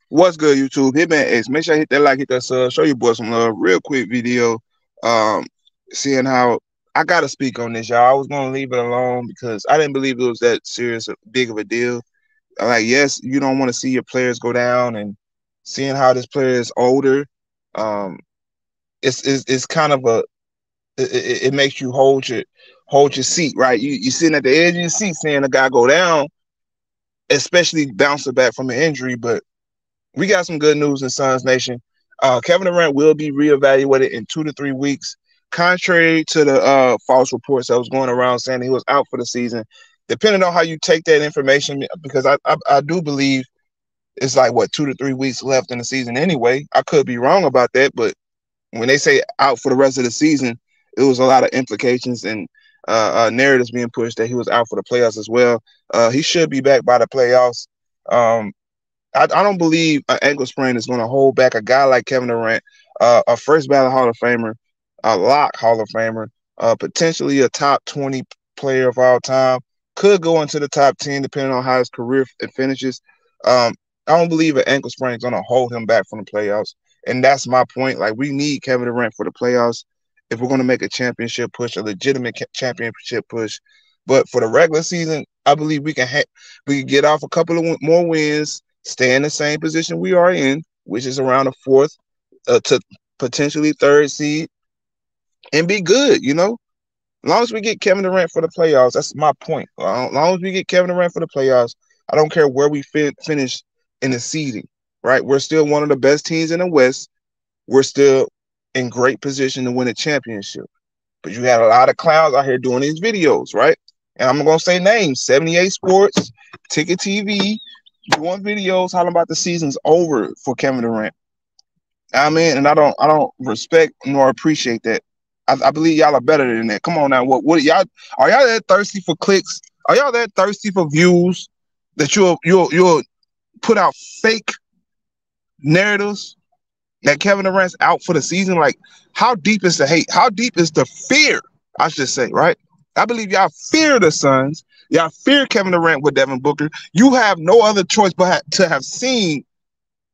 What's good, YouTube? Hitman X. Make sure I hit that like, hit that sub. Show your boy some love. Real quick video. Um, Seeing how I gotta speak on this, y'all. I was gonna leave it alone because I didn't believe it was that serious, big of a deal. Like, yes, you don't want to see your players go down, and seeing how this player is older, um, it's kind of it makes you hold your seat, right? You sitting at the edge of your seat, seeing a guy go down, especially bouncing back from an injury, but we got some good news in Suns Nation. Kevin Durant will be reevaluated in 2 to 3 weeks, contrary to the false reports that was going around saying he was out for the season. Depending on how you take that information, because I do believe it's like what 2 to 3 weeks left in the season anyway. I could be wrong about that, but when they say out for the rest of the season, it was a lot of implications and narratives being pushed that he was out for the playoffs as well. He should be back by the playoffs. Um, I don't believe an ankle sprain is going to hold back a guy like Kevin Durant, a first ballot Hall of Famer, a lock Hall of Famer, potentially a top 20 player of all time. Could go into the top 10 depending on how his career finishes. Um, I don't believe an ankle sprain is going to hold him back from the playoffs. And that's my point. Like, we need Kevin Durant for the playoffs if we're going to make a championship push, a legitimate championship push. But for the regular season, I believe we can get off a couple of more wins, stay in the same position we are in, which is around the fourth to potentially third seed, and be good. As long as we get Kevin Durant for the playoffs, that's my point. As long as we get Kevin Durant for the playoffs, I don't care where we finish in the seeding. Right, we're still one of the best teams in the West. We're still in great position to win a championship. But you had a lot of clowns out here doing these videos, right? And I'm gonna say names: 78 Sports, Ticket TV, doing videos talking about the season's over for Kevin Durant. I mean, and I don't respect nor appreciate that. I believe y'all are better than that. Come on now, what y'all are y'all that thirsty for clicks? Are y'all that thirsty for views that you'll put out fake narratives that Kevin Durant's out for the season? Like, how deep is the hate? How deep is the fear? I should say, right? I believe y'all fear the Suns. Y'all fear Kevin Durant with Devin Booker. You have no other choice but to have seen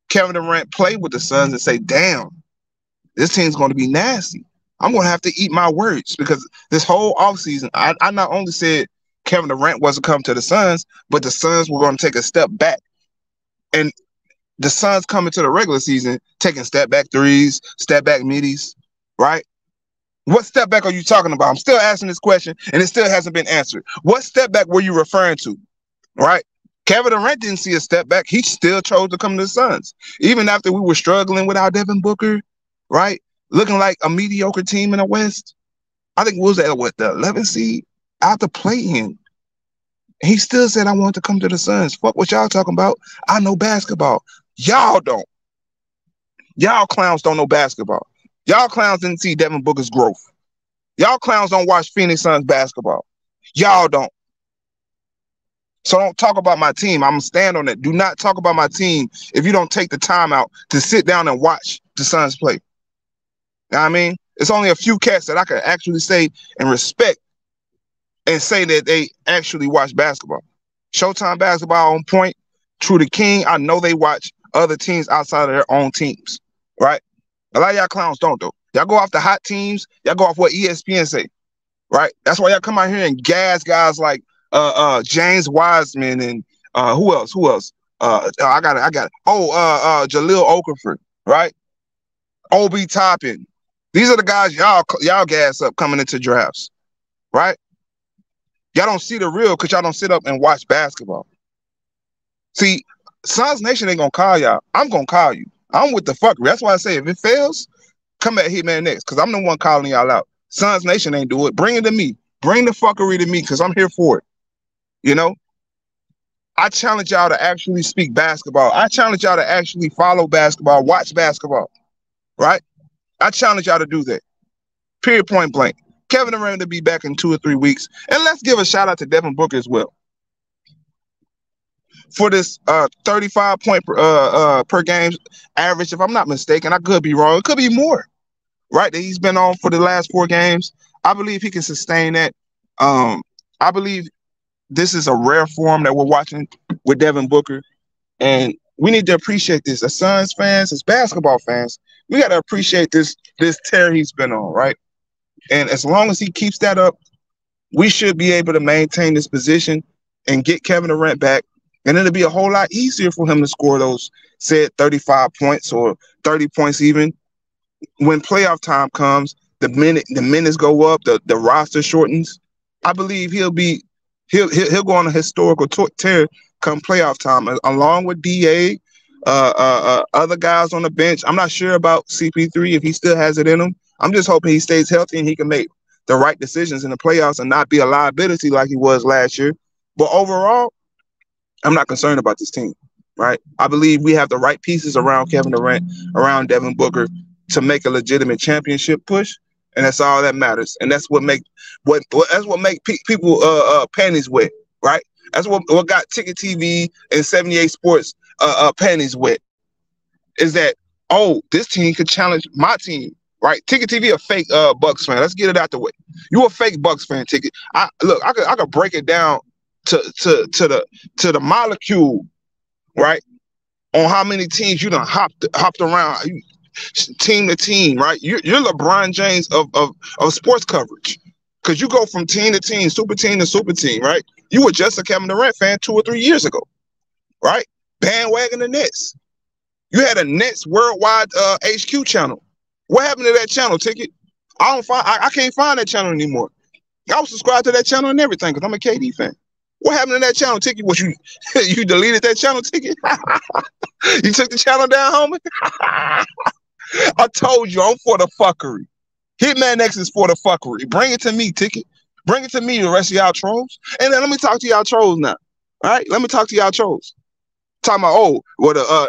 Kevin Durant play with the Suns and say, damn, this team's going to be nasty. I'm going to have to eat my words, because this whole offseason, I not only said Kevin Durant wasn't coming to the Suns, but the Suns were going to take a step back. And the Suns coming to the regular season, taking step back threes, step back middies, right? What step back are you talking about? I'm still asking this question, and it still hasn't been answered. What step back were you referring to, right? Kevin Durant didn't see a step back. He still chose to come to the Suns. Even after we were struggling without Devin Booker, right? Looking like a mediocre team in the West. I think we was at, what, the 11th seed out the play-in. He still said, I want to come to the Suns. Fuck what y'all talking about. I know basketball. Y'all don't. Y'all clowns don't know basketball. Y'all clowns didn't see Devin Booker's growth. Y'all clowns don't watch Phoenix Suns basketball. Y'all don't. So don't talk about my team. I'm going to stand on that. Do not talk about my team if you don't take the time out to sit down and watch the Suns play. You know what I mean? It's only a few cats that I can actually say and respect and say that they actually watch basketball. Showtime basketball on point. True to King, I know they watch other teams outside of their own teams, right? A lot of y'all clowns don't, though. Y'all go off the hot teams. Y'all go off what ESPN say, right? That's why y'all come out here and gas guys like James Wiseman and who else? I got it. Oh, Jaleel Okafor, right? Obi Toppin. These are the guys y'all gas up coming into drafts, right? Y'all don't see the real because y'all don't sit up and watch basketball. See, Suns Nation ain't gonna call y'all. I'm gonna call you. I'm with the fuckery. That's why I say if it fails, come at Hitman next, because I'm the one calling y'all out. Suns Nation ain't do it. Bring it to me. Bring the fuckery to me, because I'm here for it. You know? I challenge y'all to actually speak basketball. I challenge y'all to actually follow basketball, watch basketball. Right? I challenge y'all to do that. Period, point blank. Kevin Durant to be back in 2 or 3 weeks. And let's give a shout out to Devin Booker as well for this 35 point per game average. If I'm not mistaken, I could be wrong. It could be more, right? That he's been on for the last 4 games. I believe he can sustain that. I believe this is a rare form that we're watching with Devin Booker. And we need to appreciate this. As Suns fans, as basketball fans, we got to appreciate this tear he's been on, right? And as long as he keeps that up, we should be able to maintain this position and get Kevin Durant back. And it'll be a whole lot easier for him to score those said 35 points or 30 points even. When playoff time comes, the minutes go up, the roster shortens. I believe he'll go on a historical tear come playoff time, along with DA, other guys on the bench. I'm not sure about CP3 if he still has it in him. I'm just hoping he stays healthy and he can make the right decisions in the playoffs and not be a liability like he was last year. But overall, I'm not concerned about this team, right? I believe we have the right pieces around Kevin Durant, around Devin Booker to make a legitimate championship push, and that's all that matters. And that's what make people panties wet, right? That's what got Ticket TV and 78 Sports panties wet. Is that, oh, this team could challenge my team, right? Ticket TV a fake Bucks fan. Let's get it out the way. You a fake Bucks fan, Ticket. I could break it down to the molecule, right? On how many teams you done hopped around, team to team, right? You're LeBron James of sports coverage, because you go from team to team, super team to super team, right? You were just a Kevin Durant fan 2 or 3 years ago, right? Bandwagon the Nets. You had a Nets worldwide HQ channel. What happened to that channel, Ticket? I can't find that channel anymore. I was subscribed to that channel and everything because I'm a KD fan. What happened to that channel, Ticket? What you deleted that channel, Ticket? You took the channel down, homie? I told you I'm for the fuckery. Hitman X is for the fuckery. Bring it to me, Ticket. Bring it to me, the rest of y'all trolls. And then let me talk to y'all trolls now. All right? Let me talk to y'all trolls. Talking about,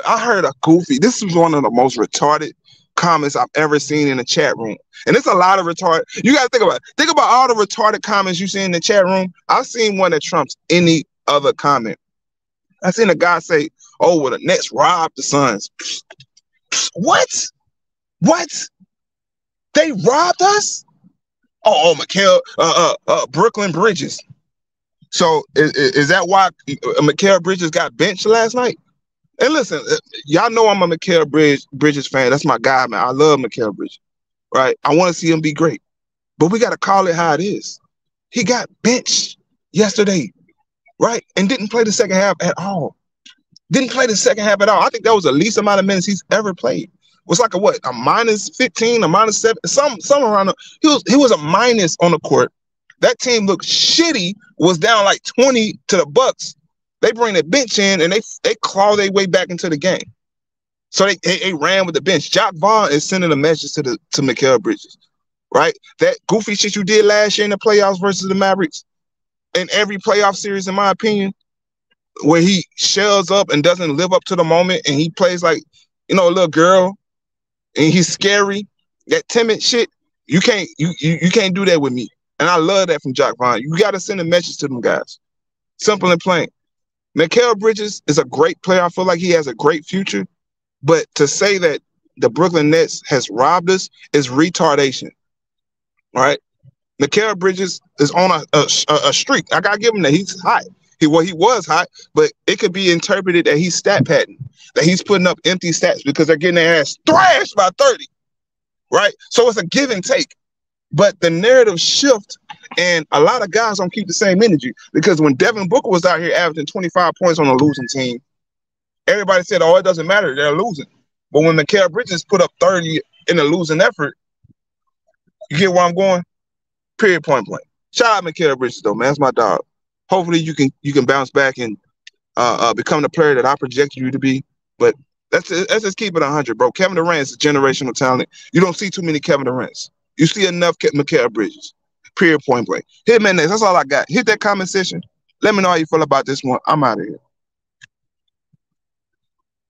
I heard a goofy. This was one of the most retarded comments I've ever seen in the chat room. And it's a lot of retarded. You got to think about it. Think about all the retarded comments you see in the chat room. I've seen one that trumps any other comment. I seen a guy say, oh, well, the Nets robbed the Suns. What? What? They robbed us? Oh, Mikal, Brooklyn Bridges. So is that why Mikal Bridges got benched last night? And listen, y'all know I'm a Mikal Bridges fan. That's my guy, man. I love Mikal Bridges, right? I want to see him be great. But we got to call it how it is. He got benched yesterday, right? And didn't play the second half at all. Didn't play the second half at all. I think that was the least amount of minutes he's ever played. It was like a minus 15, a minus 7, some around there. He was a minus on the court. That team looked shitty, was down like 20 to the Bucks. They bring the bench in and they claw their way back into the game. So they ran with the bench. Jock Vaughn is sending a message to Mikal Bridges, right? That goofy shit you did last year in the playoffs versus the Mavericks, in every playoff series, in my opinion, where he shells up and doesn't live up to the moment and he plays like, a little girl and he's scary, that timid shit, you can't do that with me. And I love that from Jock Vaughn. You got to send a message to them guys. Simple and plain. Mikal Bridges is a great player. I feel like he has a great future. But to say that the Brooklyn Nets has robbed us is retardation. All right? Mikal Bridges is on a streak. I got to give him that. He's hot. He was hot, but it could be interpreted that he's stat padding, that he's putting up empty stats because they're getting their ass thrashed by 30. Right? So it's a give and take. But the narrative shift, and a lot of guys don't keep the same energy, because when Devin Booker was out here averaging 25 points on a losing team, everybody said, oh, it doesn't matter, they're losing. But when Mikal Bridges put up 30 in a losing effort, you get where I'm going? Period, point blank. Shout out Mikal Bridges, though, man. That's my dog. Hopefully you can bounce back and become the player that I project you to be. But let's just keep it 100, bro. Kevin Durant is a generational talent. You don't see too many Kevin Durants. You see enough Mikal Bridges. Period, point blank. Hitman X, that's all I got. Hit that comment section. Let me know how you feel about this one. I'm out of here.